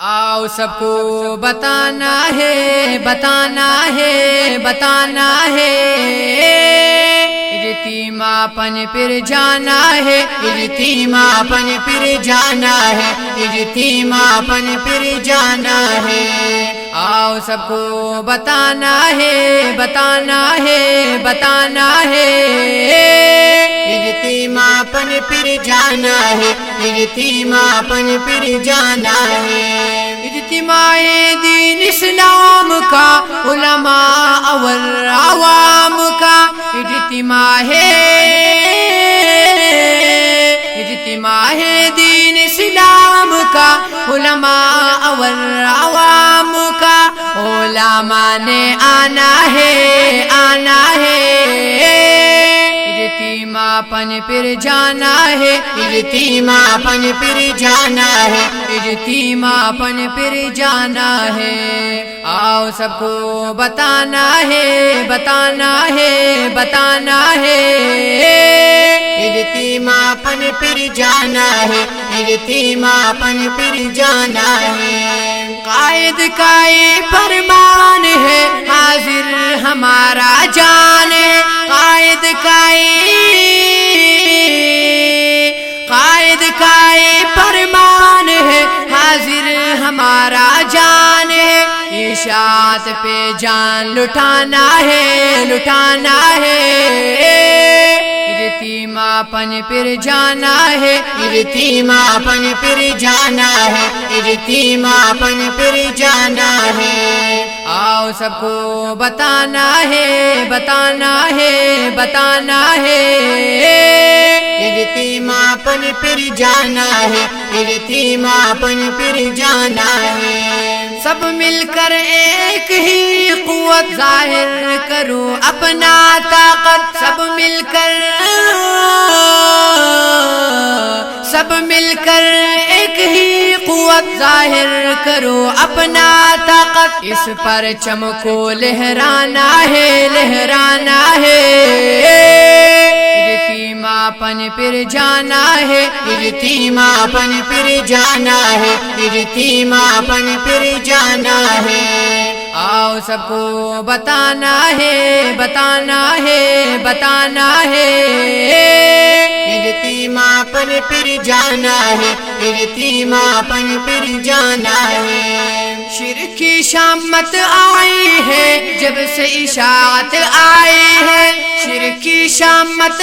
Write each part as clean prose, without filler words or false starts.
आओ सबको बताना है, बताना है, बताना है। इज्तिमापन फिर जाना है, इज्तिमापन फिर जाना है, इज्तिमापन फिर जाना है। आओ सबको बताना है, बताना है, बताना है। इज्तिमापन फिर जाना है, इज्तिमापन फिर जाना है। इज्तिमाए दीन इस्लाम का उलमा और आवाम का इज्तिमा है। इज्तिमा है दीन इस्लाम का उलमा और आवाम का। उलमा ने आना है, आना है। इज्तिमापन फिर जाना है, इज्तिमापन फिर जाना है, इज्तिमापन फिर जाना है। आओ सबको बताना है, बताना है, बताना है। इज्तिमापन फिर जाना है, इज्तिमापन फिर जाना है। कायद का ये फरमान है, हाजिर हमारा जान है। कायद का ये फरमान है, हाजिर हमारा जान है। इशात पे जान लुटाना है, लुटाना है। इज्तिमापन फिर जाना है, इज्तिमापन फिर जाना है, इज्तिमापन फिर जाना है। आओ सबको बताना है, बताना है, बताना है। इज्तिमापन फिर जाना है, इज्तिमापन फिर जाना है। सब मिलकर एक ही कुव्वत जाहिर करो अपना ताकत। सब मिलकर एक ही कुव्वत जाहिर करो अपना ताकत। इस परचम को लहराना है, लहराना है। इज्तिमापन फिर जाना है, इज्तिमापन फिर जाना है, इज्तिमापन फिर जाना है। आओ सबको बताना है, बताना है, बताना है। इज्तिमापन फिर जाना है, इज्तिमापन फिर जाना है। शिर्क की शामत आई है जब से इशाअत आई है। शिर्क की शामत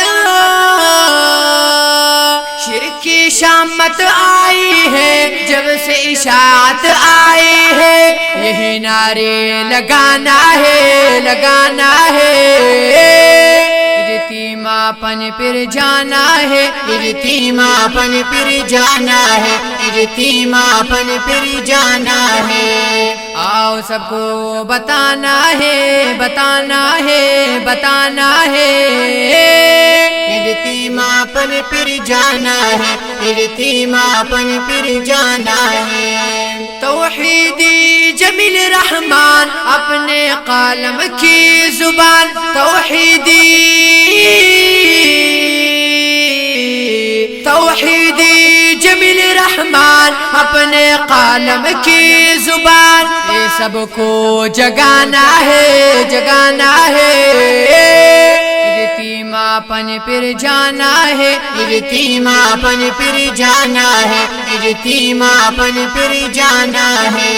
आई है जब से इशाअत आई है। यही नारे लगाना है, लगाना है। इज्तिमापन फिर जाना है, इज्तिमापन फिर जाना है, इज्तिमापन फिर जाना है। आओ सबको बताना है, बताना है, बताना है। इज्तिमापन फिर जाना है, इज्तिमापन फिर जाना है। तौहीदी जमील रहमान अपने कालम की जुबान। तौहीदी जमील रहमान अपने कालम की जुबान। ये सबको जगाना है, जगाना है। इज्तिमापन फिर जाना है, इज्तिमापन फिर जाना है, इज्तिमापन फिर जाना है।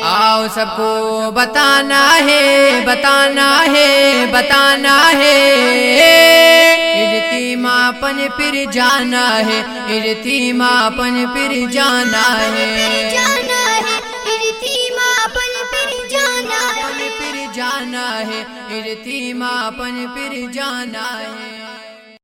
आओ सबको बताना है, बताना है, बताना है। इज्तिमापन फिर जाना है, इज्तिमापन फिर जाना है। इज्तिमापन फिर जाना है, फिर जाना है, इज्तिमापन फिर जाना है।